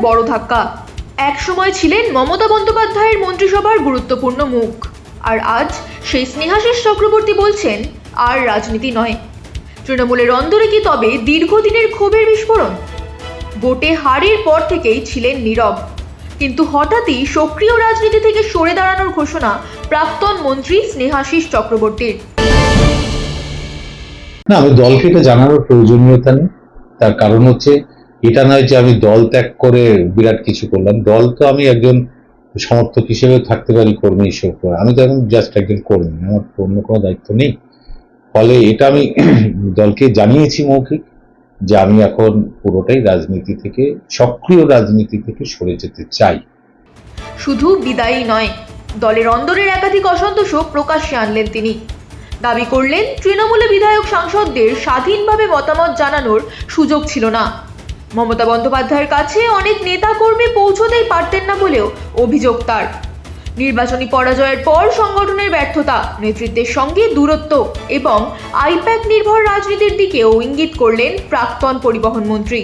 বড় ধাক্কা। এক সময় ছিলেন মমতা বন্দ্যোপাধ্যায়ের মন্ত্রিসভার গুরুত্বপূর্ণ মুখ, আর আজ সেই স্নেহাশিস চক্রবর্তী বলছেন আর রাজনীতি নয়। তৃণমূলের অন্দরে কি তবে দীর্ঘদিনের ক্ষোভের বিস্ফোরণ? ভোটে হারের পর থেকেই ছিলেন নীরব, কিন্তু হঠাৎই সক্রিয় রাজনীতি থেকে সরে দাঁড়ানোর ঘোষণা প্রাক্তন মন্ত্রী স্নেহাশিস চক্রবর্তীর। না, আমি দলকে এটা জানানোর প্রয়োজনীয়তা নেই। তার কারণ হচ্ছে এটা নয় যে আমি দল ত্যাগ করে বিরাট কিছু করলাম। দল তো আমি একজন সমর্থক হিসেবে থাকতে পারি, কর্মী হিসেবে। আমি তো এখন জাস্ট একজন কর্মী, আমার তো অন্য কোনো দায়িত্ব নেই। ফলে এটা আমি দলকে জানিয়েছি মৌখিক যে আমি এখন পুরোটাই রাজনীতি থেকে, সক্রিয় রাজনীতি থেকে সরে যেতে চাই। শুধু বিদায়ী নয়, দলের অন্দরের একাধিক অসন্তোষও প্রকাশ্যে আনলেন তিনি। দাবি করলেন তৃণমূলে বিধায়ক সাংসদদের স্বাধীনভাবে মতামত জানানোর সুযোগ ছিল না। মমতা বন্দ্যোপাধ্যায়ের কাছে অনেক নেতা কর্মী পৌঁছতেই পারতেন না বলেও অভিযোগ তার। নির্বাচনী পরাজয়ের পর সংগঠনের ব্যর্থতা, নেতৃত্বের সঙ্গে দূরত্ব এবং আইপ্যাক নির্ভর রাজনীতির দিকেও ইঙ্গিত করলেন প্রাক্তন পরিবহন মন্ত্রী।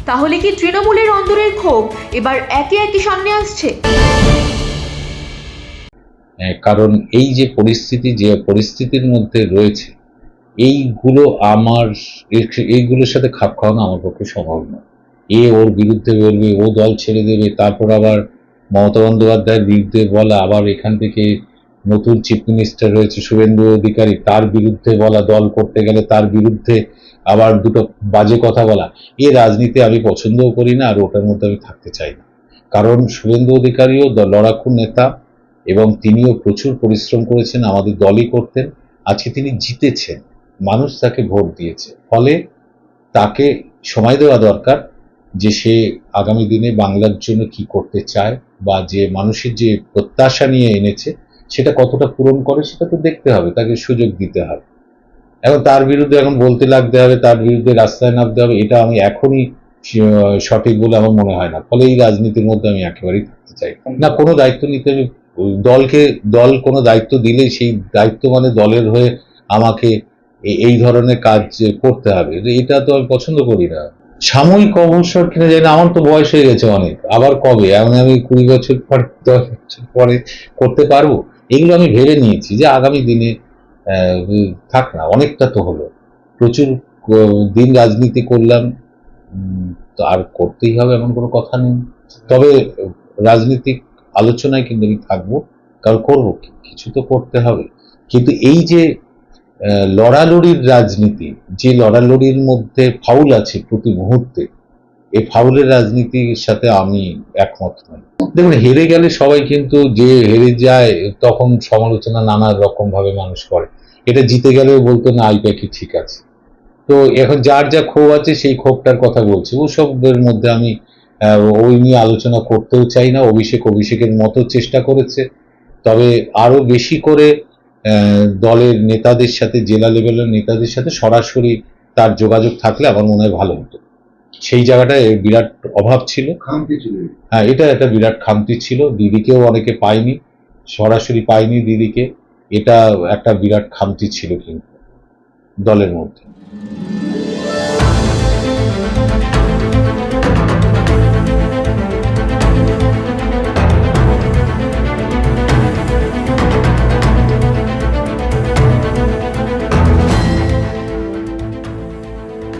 তাহলে কি তৃণমূলের অন্দরের ক্ষোভ এবার একে একে সামনে আসছে? কারণ এই যে পরিস্থিতির মধ্যে রয়েছে, এইগুলোর সাথে খাপ খাওয়ানো আমার পক্ষে সম্ভব নয়। ওর বিরুদ্ধে বলবে, ও দল ছেড়ে দেবে, তারপর আবার মমতা বন্দ্যোপাধ্যায়ের বিরুদ্ধে বলা, আবার এখান থেকে নতুন চিফ মিনিস্টার রয়েছে শুভেন্দু অধিকারী, তার বিরুদ্ধে বলা, দল করতে গেলে তার বিরুদ্ধে আবার দুটো বাজে কথা বলা। এই রাজনীতি আমি পছন্দও করি না, আর ওটার মধ্যে আমি থাকতে চাই না। কারণ শুভেন্দু অধিকারীও লড়াকু নেতা এবং তিনিও প্রচুর পরিশ্রম করেছেন, আমাদের দলই করতেন। আজকে তিনি জিতেছেন, মানুষ তাকে ভোট দিয়েছে, ফলে তাকে সময় দেওয়া দরকার যে সে আগামী দিনে বাংলার জন্য কি করতে চায়, বা যে মানুষের যে প্রত্যাশা নিয়ে এনেছে সেটা কতটা পূরণ করে সেটা তো দেখতে হবে, তাকে সুযোগ দিতে হবে। এখন তার বিরুদ্ধে এখন বলতে লাগতে হবে, তার বিরুদ্ধে রাস্তায় নামতে হবে, এটা আমি এখনই সঠিক বলে আমার মনে হয় না। ফলে এই রাজনীতির মধ্যে আমি একেবারেই থাকতে চাই না। কোনো দায়িত্ব নিতে আমি দল কোনো দায়িত্ব দিলেই সেই দায়িত্ব মানে দলের হয়ে আমাকে এই ধরনের কাজ করতে হবে, এটা তো আমি পছন্দ করি না। সাময়িক অবসর কিনে যায় না, আমার তো বয়স হয়ে গেছে অনেক, আবার কবে আমি 20 বছর পর 10 বছর পরে করতে পারবো? এগুলো আমি ভেবে নিয়েছি যে আগামী দিনে থাক না, অনেকটা তো হলো, প্রচুর দিন রাজনীতি করলাম, তো আর করতেই হবে এমন কোনো কথা নেই। তবে রাজনীতিক আলোচনায় কিন্তু আমি থাকবো, কারণ করবো কিছু তো করতে হবে। কিন্তু এই যে লড়ালড়ির রাজনীতি, যে লড়ালড়ির মধ্যে ফাউল আছে প্রতি মুহূর্তে, এই ফাউলের রাজনীতির সাথে আমি একমত নই। দেখুন, হেরে গেলে সবাই কিন্তু, যে হেরে যায় তখন সমালোচনা নানা রকম ভাবে মানুষ করে। এটা জিতে গেলেও বলতো না আইপ্যাকই ঠিক আছে। তো এখন যার যা ক্ষোভ আছে সেই ক্ষোভটার কথা বলছি, ওসবের মধ্যে আমি ওই নিয়ে আলোচনা করতেও চাই না। অভিষেকের মতো চেষ্টা করেছে, তবে আরো বেশি করে দলের নেতাদের সাথে, জেলা লেভেলের নেতাদের সাথে সরাসরি তার যোগাযোগ থাকলে আমার মনে হয় ভালো হতো। সেই জায়গাটায় বিরাট অভাব ছিল, হ্যাঁ, এটা একটা বিরাট খামতি ছিল। দিদিকেও অনেকে পায়নি, সরাসরি পায়নি দিদিকে, এটা একটা বিরাট খামতি ছিল কিন্তু দলের মধ্যে।